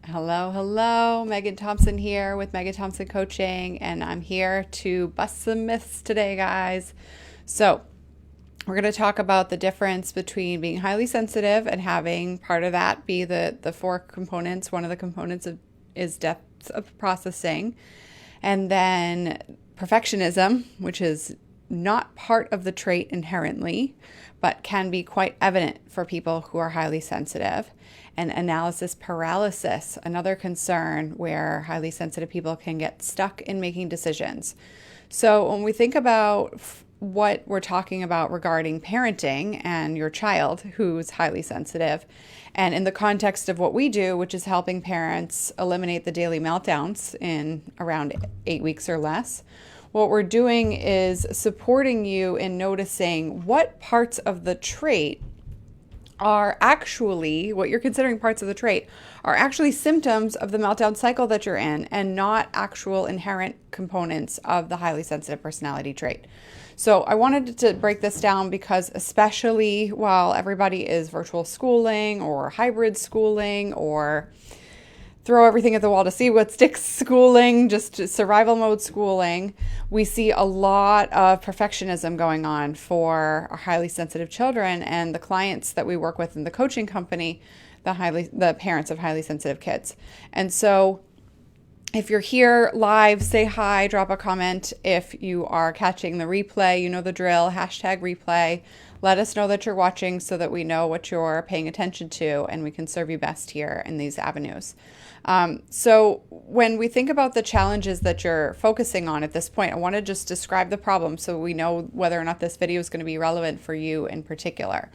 Hello, hello. Megan Thompson here with Megan Thompson Coaching, and I'm here to bust some myths today, guys. So, we're going to talk about the difference between being highly sensitive and having part of that be the four components. One of the components is depth of processing, and then perfectionism, which is not part of the trait inherently, but can be quite evident for people who are highly sensitive. And analysis paralysis, another concern where highly sensitive people can get stuck in making decisions. So when we think about what we're talking about regarding parenting and your child who's highly sensitive, and in the context of what we do, which is helping parents eliminate the daily meltdowns in around 8 weeks or less, what we're doing is supporting you in noticing what parts of the trait are actually, what you're considering parts of the trait, are actually symptoms of the meltdown cycle that you're in and not actual inherent components of the highly sensitive personality trait. So I wanted to break this down because especially while everybody is virtual schooling or hybrid schooling or throw everything at the wall to see what sticks schooling, just survival mode schooling, we see a lot of perfectionism going on for our highly sensitive children and the clients that we work with in the coaching company, the parents of highly sensitive kids. And so if you're here live, say hi, drop a comment. If you are catching the replay, you know the drill, #replay. Let us know that you're watching so that we know what you're paying attention to and we can serve you best here in these avenues. So when we think about the challenges that you're focusing on at this point, I want to just describe the problem so we know whether or not this video is going to be relevant for you in particular.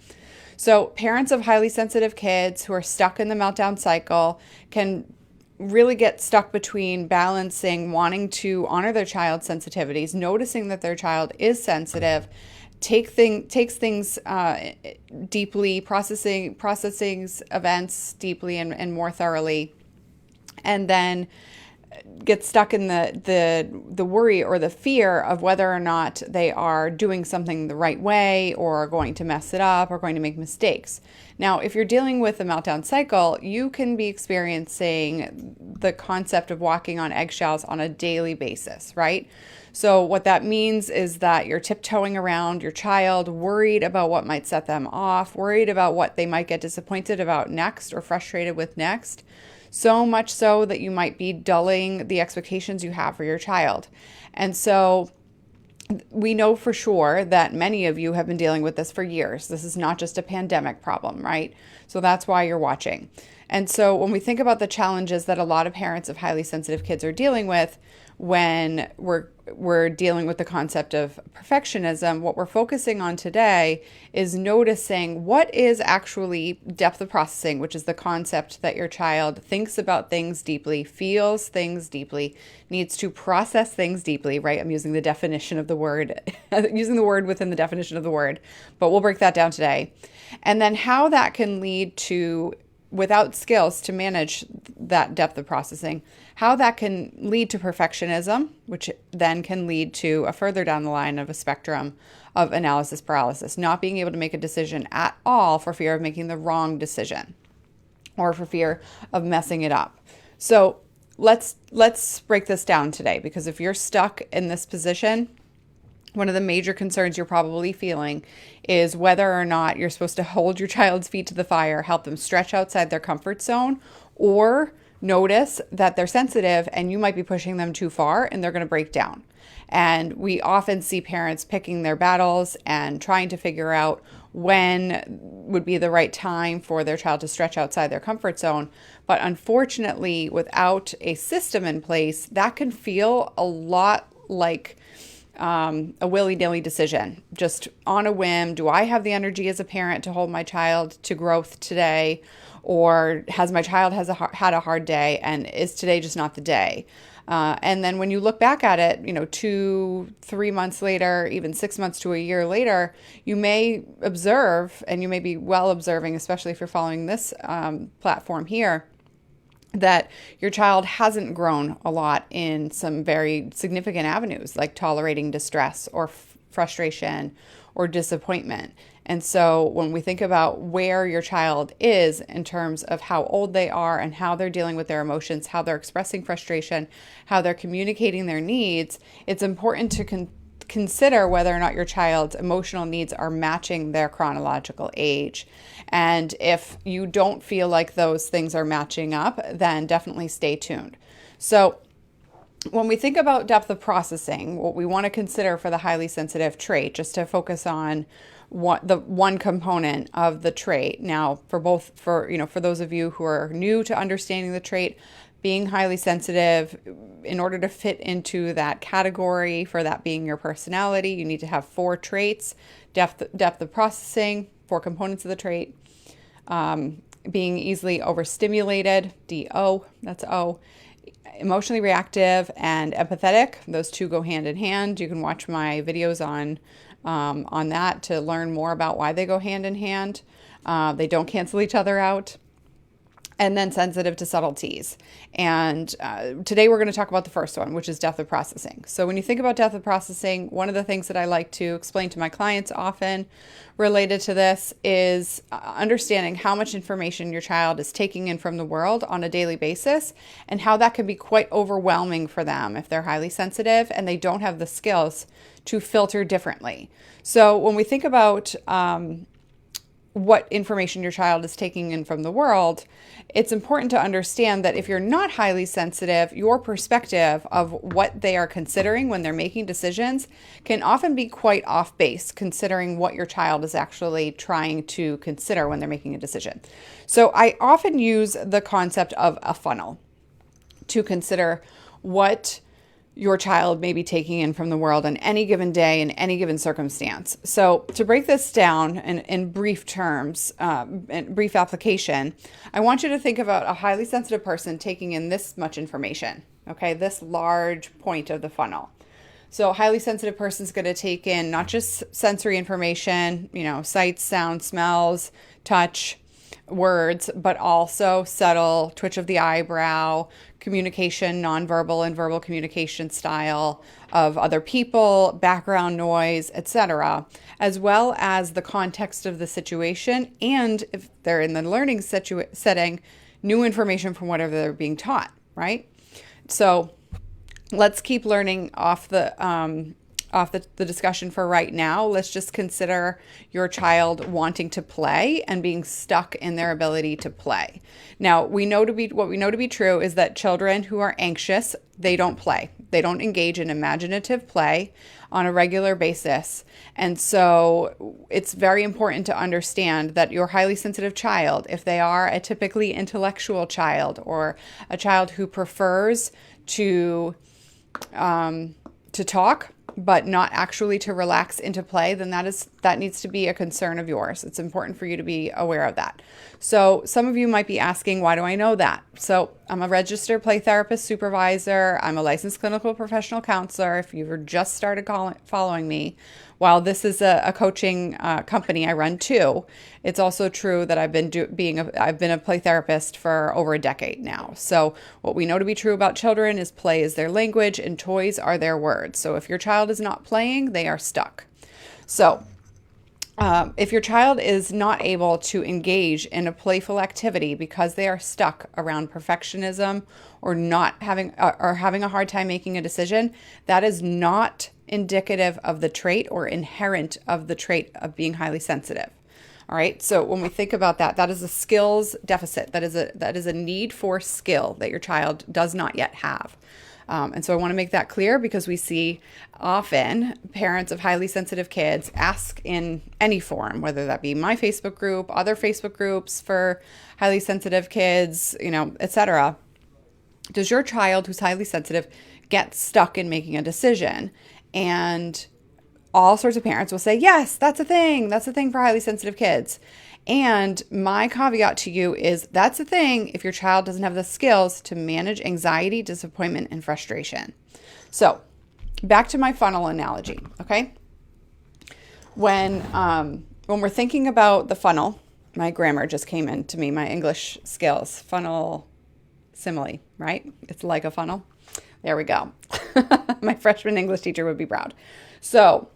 So parents of highly sensitive kids who are stuck in the meltdown cycle can really get stuck between balancing wanting to honor their child's sensitivities, noticing that their child is sensitive, takes things deeply, processing events deeply and more thoroughly, and then get stuck in the worry or the fear of whether or not they are doing something the right way or going to mess it up or going to make mistakes. Now, if you're dealing with a meltdown cycle, you can be experiencing the concept of walking on eggshells on a daily basis, right? So what that means is that you're tiptoeing around your child, worried about what might set them off, worried about what they might get disappointed about next or frustrated with next. So much so that you might be dulling the expectations you have for your child. And so we know for sure that many of you have been dealing with this for years. This is not just a pandemic problem, right? So that's why you're watching. And so when we think about the challenges that a lot of parents of highly sensitive kids are dealing with when we're dealing with the concept of perfectionism, what we're focusing on today is noticing what is actually depth of processing, which is the concept that your child thinks about things deeply, feels things deeply, needs to process things deeply, right? I'm using the definition of the word, using the word within the definition of the word, but we'll break that down today. And then how that can lead to, without skills to manage that depth of processing, how that can lead to perfectionism, which then can lead to a further down the line of a spectrum of analysis paralysis, not being able to make a decision at all for fear of making the wrong decision or for fear of messing it up. So let's break this down today, because if you're stuck in this position, one of the major concerns you're probably feeling is whether or not you're supposed to hold your child's feet to the fire, help them stretch outside their comfort zone, or notice that they're sensitive and you might be pushing them too far and they're going to break down. And we often see parents picking their battles and trying to figure out when would be the right time for their child to stretch outside their comfort zone. But unfortunately, without a system in place, that can feel a lot like a willy-nilly decision, just on a whim. Do I have the energy as a parent to hold my child to growth today? Or has my child had a hard day and is today just not the day? And then when you look back at it, 2-3 months later, even 6 months to a year later, you may observe, and you may be well observing, especially if you're following this platform here, that your child hasn't grown a lot in some very significant avenues, like tolerating distress or frustration or disappointment. And so when we think about where your child is in terms of how old they are and how they're dealing with their emotions, how they're expressing frustration, how they're communicating their needs, it's important to consider whether or not your child's emotional needs are matching their chronological age. And if you don't feel like those things are matching up, then definitely stay tuned. So when we think about depth of processing, what we want to consider for the highly sensitive trait, just to focus on the one component of the trait. Now, for those of you who are new to understanding the trait, being highly sensitive, in order to fit into that category, for that being your personality, you need to have 4 traits: depth of processing, 4 components of the trait, being easily overstimulated, D-O, that's O, emotionally reactive, and empathetic. Those 2 go hand in hand. You can watch my videos on that to learn more about why they go hand in hand. They don't cancel each other out. And then sensitive to subtleties. And today we're going to talk about the first one, which is depth of processing. So when you think about depth of processing, one of the things that I like to explain to my clients often related to this is understanding how much information your child is taking in from the world on a daily basis, and how that can be quite overwhelming for them if they're highly sensitive and they don't have the skills to filter differently. So when we think about what information your child is taking in from the world, it's important to understand that if you're not highly sensitive, your perspective of what they are considering when they're making decisions can often be quite off base, considering what your child is actually trying to consider when they're making a decision. So I often use the concept of a funnel to consider what your child may be taking in from the world on any given day in any given circumstance. So to break this down in brief terms, in brief application, I want you to think about a highly sensitive person taking in this much information, okay, this large point of the funnel. So a highly sensitive person is going to take in not just sensory information, sights, sounds, smells, touch, words, but also subtle twitch of the eyebrow, communication, nonverbal and verbal communication style of other people, background noise, etc., as well as the context of the situation, and if they're in the learning setting, new information from whatever they're being taught, right? So let's keep learning off the discussion for right now. Let's just consider your child wanting to play and being stuck in their ability to play. Now, what we know to be true is that children who are anxious, they don't play. They don't engage in imaginative play on a regular basis. And so it's very important to understand that your highly sensitive child, if they are a typically intellectual child or a child who prefers to talk, but not actually to relax into play, then that needs to be a concern of yours. It's important for you to be aware of that. So some of you might be asking, why do I know that? So I'm a registered play therapist supervisor. I'm a licensed clinical professional counselor. If you've just started following me, while this is a coaching company I run too, it's also true that I've been a play therapist for over a decade now. So what we know to be true about children is play is their language and toys are their words. So if your child is not playing, they are stuck. So if your child is not able to engage in a playful activity because they are stuck around perfectionism or having a hard time making a decision, that is not indicative of the trait or inherent of the trait of being highly sensitive. All right. So when we think about that, that is a skills deficit. That is a need for skill that your child does not yet have. And so I want to make that clear because we see often parents of highly sensitive kids ask in any form, whether that be my Facebook group, other Facebook groups for highly sensitive kids, etc. Does your child who's highly sensitive get stuck in making a decision? And all sorts of parents will say, yes, that's a thing. That's a thing for highly sensitive kids. And my caveat to you is that's a thing if your child doesn't have the skills to manage anxiety, disappointment, and frustration. So back to my funnel analogy, okay? When we're thinking about the funnel, my grammar just came into me, my English skills, funnel simile, right? It's like a funnel. There we go. My freshman English teacher would be proud. So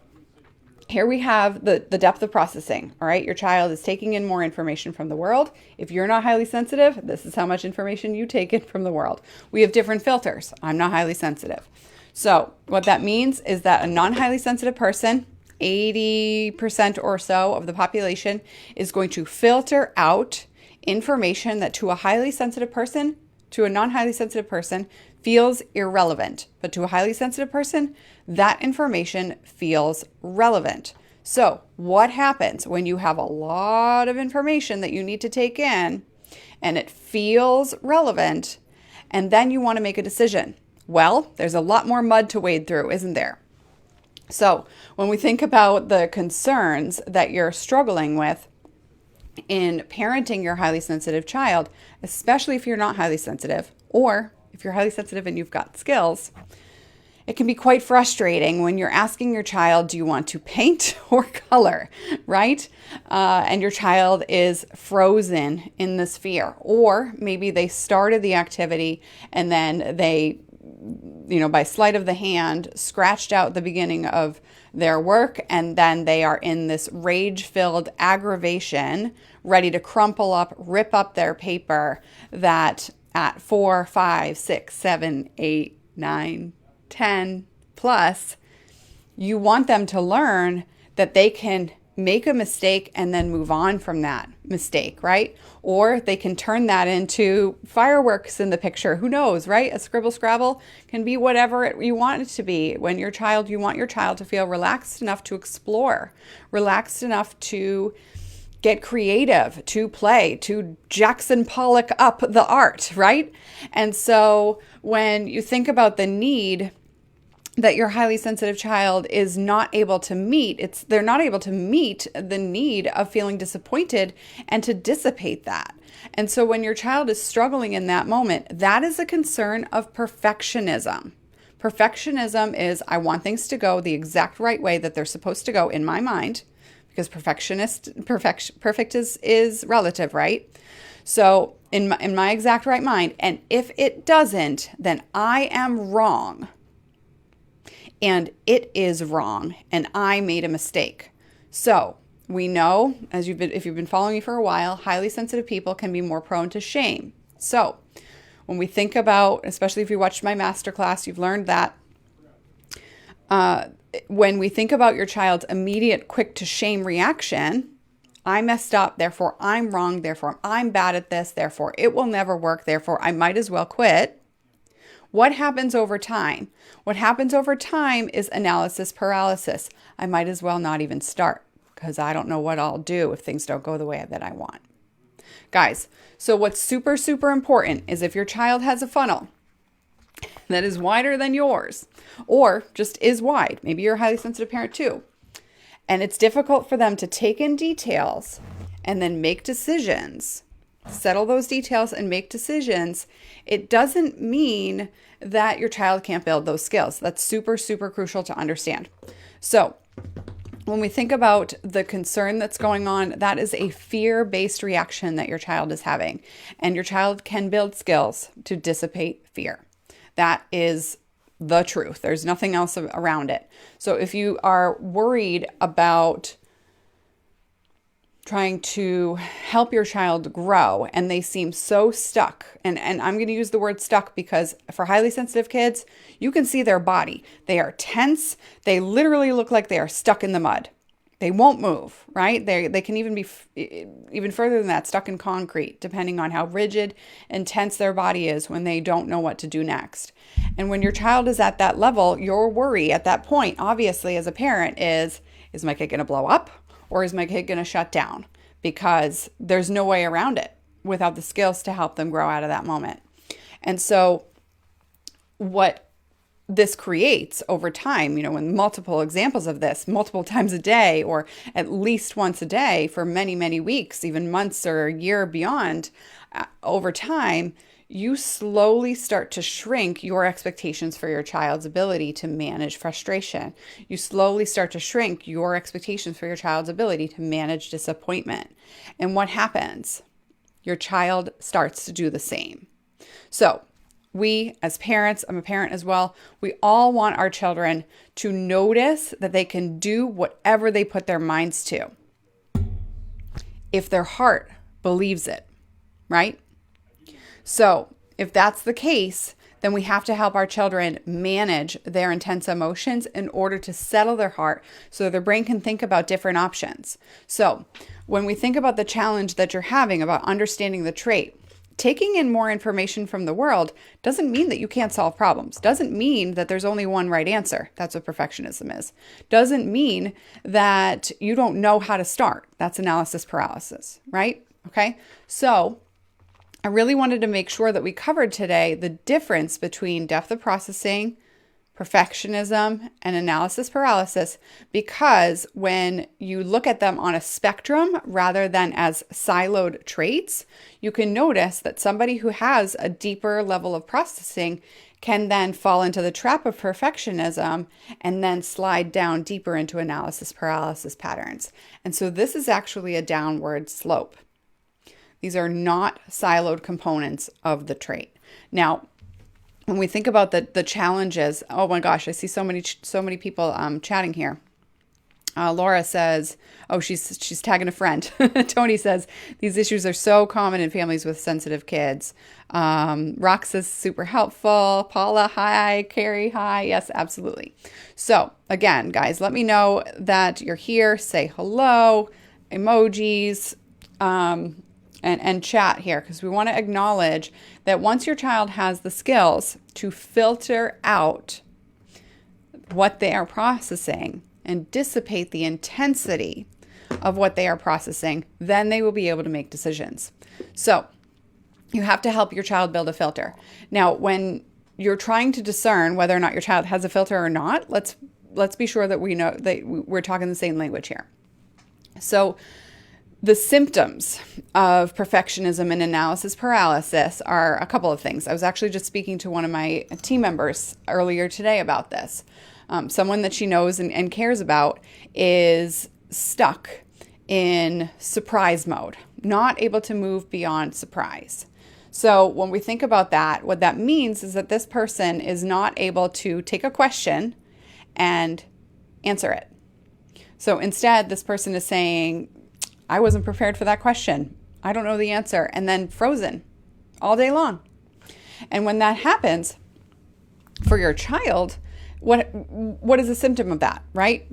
here we have the depth of processing. All right. Your child is taking in more information from the world. If you're not highly sensitive, this is how much information you take in from the world. We have different filters. I'm not highly sensitive. So what that means is that a non-highly sensitive person, 80% or so of the population, is going to filter out information that to a highly sensitive person, to a non-highly sensitive person, feels irrelevant. But to a highly sensitive person, that information feels relevant. So what happens when you have a lot of information that you need to take in and it feels relevant, and then you want to make a decision? Well, there's a lot more mud to wade through, isn't there? So when we think about the concerns that you're struggling with in parenting your highly sensitive child, especially if you're not highly sensitive, or if you're highly sensitive and you've got skills, it can be quite frustrating when you're asking your child, do you want to paint or color, right? And your child is frozen in this fear. Or maybe they started the activity and then they, by sleight of the hand, scratched out the beginning of their work, and then they are in this rage-filled aggravation, ready to crumple up, rip up their paper, that at 4, 5, 6, 7, 8, 9, 10 plus, you want them to learn that they can make a mistake and then move on from that mistake, right? Or they can turn that into fireworks in the picture. Who knows, right? A scribble scrabble can be whatever you want it to be. When you want your child to feel relaxed enough to explore, relaxed enough to get creative, to play, to Jackson Pollock up the art, right? And so when you think about the need that your highly sensitive child is not able to meet, they're not able to meet the need of feeling disappointed and to dissipate that. And so when your child is struggling in that moment, that is a concern of perfectionism. Perfectionism is, I want things to go the exact right way that they're supposed to go in my mind, because perfect is relative, right? So in my exact right mind, and if it doesn't, then I am wrong. And it is wrong, and I made a mistake. So we know, if you've been following me for a while, highly sensitive people can be more prone to shame. So when we think about, especially if you watched my masterclass, you've learned that when we think about your child's immediate quick to shame reaction, I messed up, therefore I'm wrong, therefore I'm bad at this, therefore it will never work, therefore I might as well quit. What happens over time? What happens over time is analysis paralysis. I might as well not even start because I don't know what I'll do if things don't go the way that I want. Guys, so what's super, super important is if your child has a funnel that is wider than yours, or just is wide, maybe you're a highly sensitive parent too, and it's difficult for them to take in details and then make decisions, settle those details and make decisions, it doesn't mean that your child can't build those skills. That's super, super crucial to understand. So when we think about the concern that's going on, that is a fear-based reaction that your child is having. And your child can build skills to dissipate fear. That is the truth. There's nothing else around it. So if you are worried about trying to help your child grow and they seem so stuck, and I'm going to use the word stuck because for highly sensitive kids, you can see their body. They are tense. They literally look like they are stuck in the mud. They won't move, right? They can even be even further than that, stuck in concrete, depending on how rigid and tense their body is when they don't know what to do next. And when your child is at that level, your worry at that point, obviously as a parent, is my kid going to blow up? Or is my kid going to shut down? Because there's no way around it without the skills to help them grow out of that moment. And so what this creates over time, when multiple examples of this, multiple times a day, or at least once a day for many, many weeks, even months or a year beyond, over time, you slowly start to shrink your expectations for your child's ability to manage frustration. You slowly start to shrink your expectations for your child's ability to manage disappointment. And what happens? Your child starts to do the same. So we as parents, I'm a parent as well, we all want our children to notice that they can do whatever they put their minds to if their heart believes it, right? So if that's the case, then we have to help our children manage their intense emotions in order to settle their heart so their brain can think about different options. So when we think about the challenge that you're having about understanding the trait, taking in more information from the world doesn't mean that you can't solve problems. Doesn't mean that there's only one right answer. That's what perfectionism is. Doesn't mean that you don't know how to start. That's analysis paralysis, right? Okay. So I really wanted to make sure that we covered today the difference between depth of processing, perfectionism, and analysis paralysis, because when you look at them on a spectrum rather than as siloed traits, you can notice that somebody who has a deeper level of processing can then fall into the trap of perfectionism and then slide down deeper into analysis paralysis patterns. And so this is actually a downward slope. These are not siloed components of the trait. Now, when we think about the challenges, oh my gosh, I see so many people chatting here. Laura says, oh, she's tagging a friend. Tony says, these issues are so common in families with sensitive kids. Rox says, super helpful. Paula, hi. Carrie, hi. Yes, absolutely. So again, guys, let me know that you're here. Say hello, emojis, and chat here, because we want to acknowledge that once your child has the skills to filter out what they are processing and dissipate the intensity of what they are processing, then they will be able to make decisions. So you have to help your child build a filter. Now, when you're trying to discern whether or not your child has a filter or not, let's be sure that we know that we're talking the same language here. So the symptoms of perfectionism and analysis paralysis are a couple of things. I was actually just speaking to one of my team members earlier today about this. Someone that she knows and cares about is stuck in surprise mode, not able to move beyond surprise. So when we think about that, what that means is that this person is not able to take a question and answer it. So instead, this person is saying, I wasn't prepared for that question. I don't know the answer. And then frozen all day long. And when that happens for your child, what is a symptom of that, right?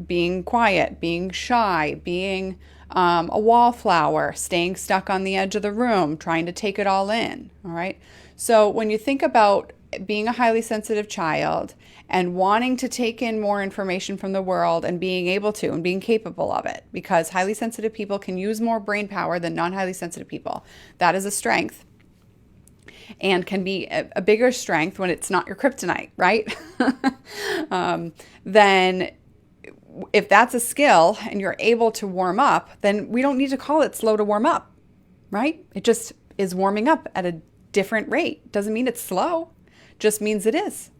Being quiet, being shy, being a wallflower, staying stuck on the edge of the room, trying to take it all in, all right? So when you think about being a highly sensitive child and wanting to take in more information from the world and being able to and being capable of it, because highly sensitive people can use more brain power than non-highly sensitive people. That is a strength and can be a bigger strength when it's not your kryptonite, right? Then if that's a skill and you're able to warm up, then we don't need to call it slow to warm up, right? It just is warming up at a different rate. Doesn't mean it's slow. Just means it is.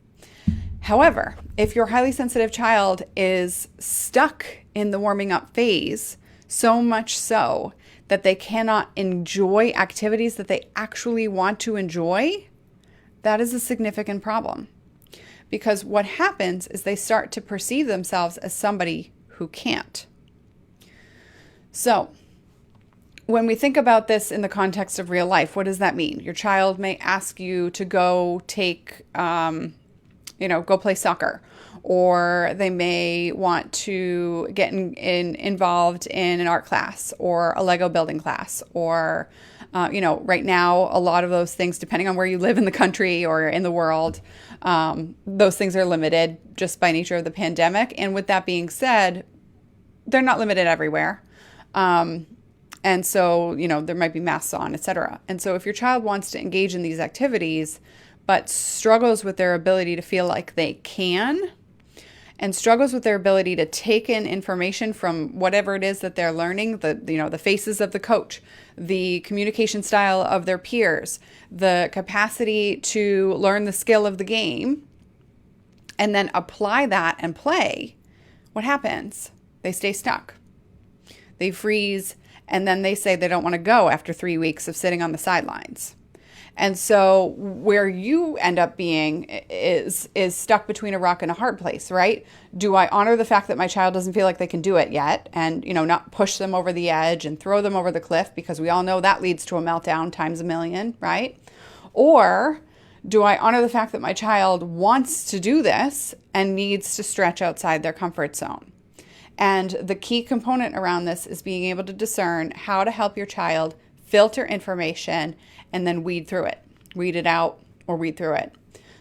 However, if your highly sensitive child is stuck in the warming up phase, so much so that they cannot enjoy activities that they actually want to enjoy, that is a significant problem. Because what happens is they start to perceive themselves as somebody who can't. So when we think about this in the context of real life, what does that mean? Your child may ask you to go take, go play soccer, or they may want to get involved in an art class or a Lego building class, or, right now, a lot of those things, depending on where you live in the country or in the world, those things are limited just by nature of the pandemic. And with that being said, they're not limited everywhere. And so, there might be masks on, etc. And so if your child wants to engage in these activities, but struggles with their ability to feel like they can, and struggles with their ability to take in information from whatever it is that they're learning, the faces of the coach, the communication style of their peers, the capacity to learn the skill of the game, and then apply that and play, what happens? They stay stuck. They freeze. And then they say they don't want to go after 3 weeks of sitting on the sidelines. And so where you end up being is stuck between a rock and a hard place, right? Do I honor the fact that my child doesn't feel like they can do it yet and, not push them over the edge and throw them over the cliff, because we all know that leads to a meltdown times a million, right? Or do I honor the fact that my child wants to do this and needs to stretch outside their comfort zone? And the key component around this is being able to discern how to help your child filter information and then weed through it, weed it out or weed through it.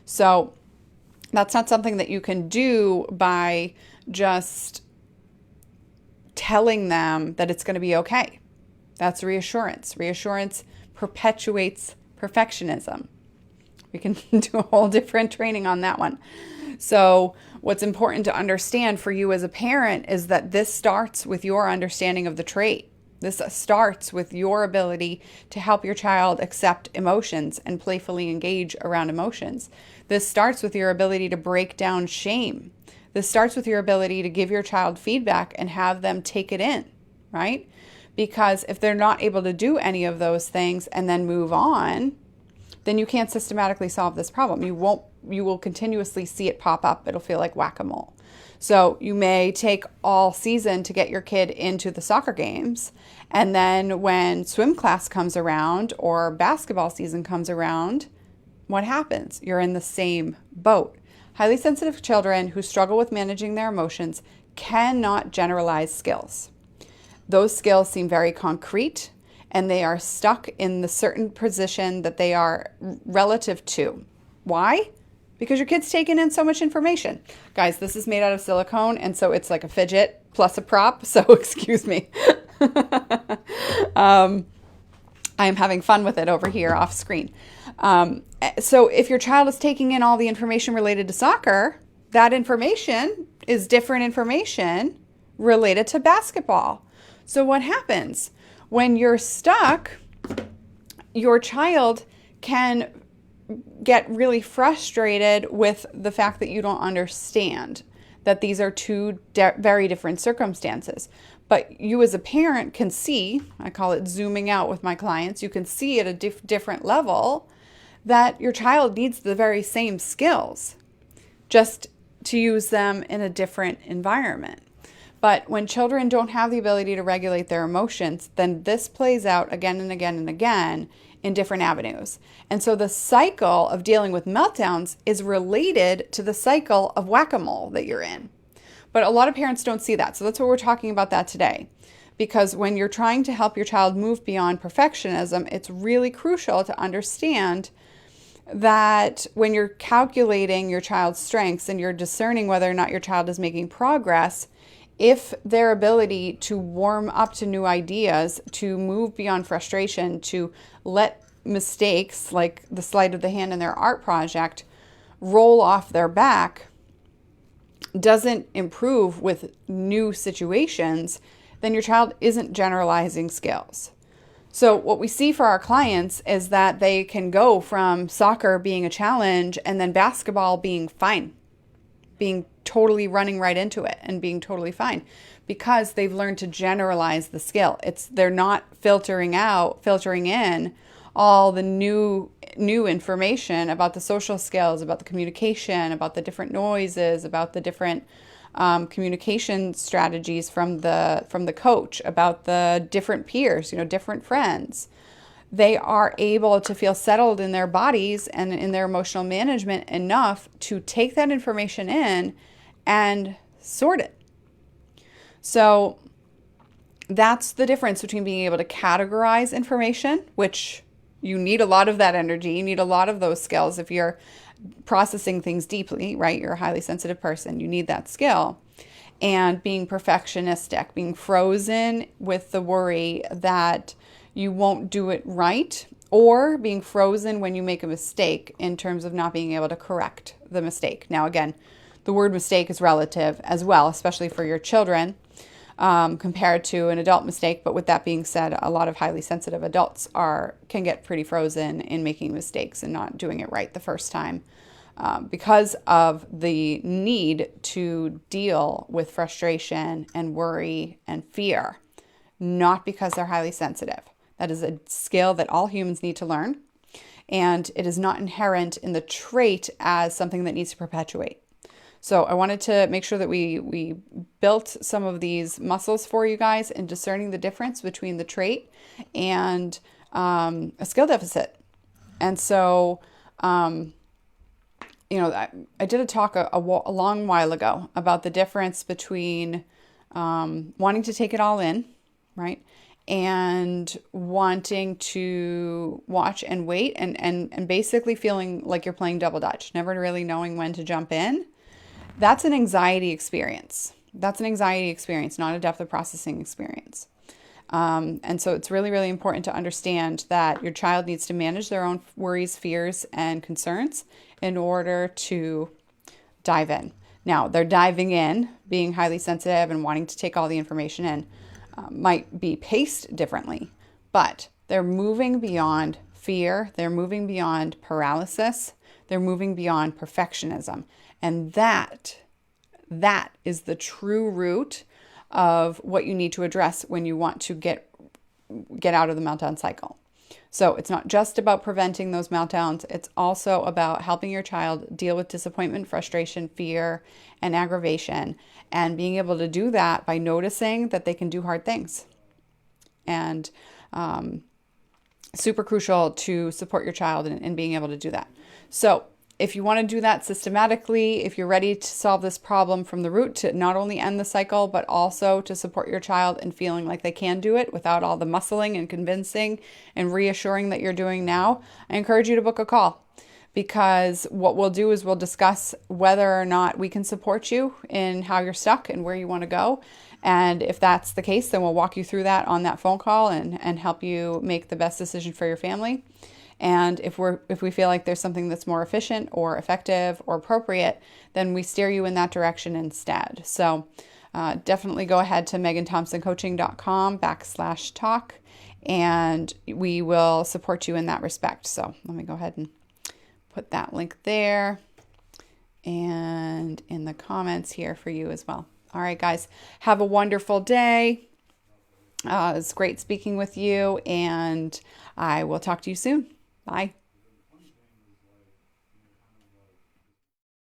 So that's not something that you can do by just telling them that it's going to be okay. That's reassurance. Reassurance perpetuates perfectionism. We can do a whole different training on that one. So what's important to understand for you as a parent is that this starts with your understanding of the trait. This starts with your ability to help your child accept emotions and playfully engage around emotions. This starts with your ability to break down shame. This starts with your ability to give your child feedback and have them take it in, right? Because if they're not able to do any of those things and then move on, then you can't systematically solve this problem. You will continuously see it pop up. It'll feel like whack-a-mole. So you may take all season to get your kid into the soccer games, and then when swim class comes around or basketball season comes around, what happens? You're in the same boat. Highly sensitive children who struggle with managing their emotions cannot generalize skills. Those skills seem very concrete, and they are stuck in the certain position that they are relative to. Why? Because your kid's taking in so much information. Guys, this is made out of silicone, and so it's like a fidget plus a prop, so excuse me. I am having fun with it over here off screen. So if your child is taking in all the information related to soccer, that information is different information related to basketball. So what happens? When you're stuck, your child can get really frustrated with the fact that you don't understand that these are two very different circumstances. But you as a parent can see, I call it zooming out with my clients, you can see at a different level that your child needs the very same skills, just to use them in a different environment. But when children don't have the ability to regulate their emotions, then this plays out again and again and again in different avenues. And so the cycle of dealing with meltdowns is related to the cycle of whack-a-mole that you're in. But a lot of parents don't see that. So that's what we're talking about that today. Because when you're trying to help your child move beyond perfectionism, it's really crucial to understand that when you're calculating your child's strengths and you're discerning whether or not your child is making progress, if their ability to warm up to new ideas, to move beyond frustration, to let mistakes like the sleight of the hand in their art project roll off their back, doesn't improve with new situations, then your child isn't generalizing skills. So what we see for our clients is that they can go from soccer being a challenge and then basketball being fine, being totally running right into it and being totally fine, because they've learned to generalize the skill. They're not filtering in all the new information about the social skills, about the communication, about the different noises, about the different communication strategies from the coach, about the different peers, different friends. They are able to feel settled in their bodies and in their emotional management enough to take that information in and sort it. So that's the difference between being able to categorize information, which you need a lot of that energy, you need a lot of those skills if you're processing things deeply, right? You're a highly sensitive person, you need that skill. And being perfectionistic, being frozen with the worry that you won't do it right, or being frozen when you make a mistake in terms of not being able to correct the mistake. Now, again, the word mistake is relative as well, especially for your children, compared to an adult mistake. But with that being said, a lot of highly sensitive adults can get pretty frozen in making mistakes and not doing it right the first time, because of the need to deal with frustration and worry and fear, not because they're highly sensitive. That is a skill that all humans need to learn. and it is not inherent in the trait as something that needs to perpetuate. So I wanted to make sure that we built some of these muscles for you guys in discerning the difference between the trait and a skill deficit. And so, I did a talk a long while ago about the difference between wanting to take it all in, right? And wanting to watch and wait and basically feeling like you're playing double dutch, never really knowing when to jump in. That's an anxiety experience. That's an anxiety experience, not a depth of processing experience. And so it's really, really important to understand that your child needs to manage their own worries, fears, and concerns in order to dive in. Now, they're diving in, being highly sensitive and wanting to take all the information in, might be paced differently, but they're moving beyond fear. They're moving beyond paralysis. They're moving beyond perfectionism. And that is the true root of what you need to address when you want to get out of the meltdown cycle. So it's not just about preventing those meltdowns. It's also about helping your child deal with disappointment, frustration, fear, and aggravation, and being able to do that by noticing that they can do hard things. And super crucial to support your child in being able to do that. So if you want to do that systematically, if you're ready to solve this problem from the root to not only end the cycle, but also to support your child in feeling like they can do it without all the muscling and convincing and reassuring that you're doing now, I encourage you to book a call, because what we'll do is we'll discuss whether or not we can support you in how you're stuck and where you want to go. And if that's the case, then we'll walk you through that on that phone call and help you make the best decision for your family. And if we feel like there's something that's more efficient or effective or appropriate, then we steer you in that direction instead. So definitely go ahead to meganthompsoncoaching.com/talk, and we will support you in that respect. So let me go ahead and put that link there and in the comments here for you as well. All right, guys, have a wonderful day. It's great speaking with you, and I will talk to you soon. Bye.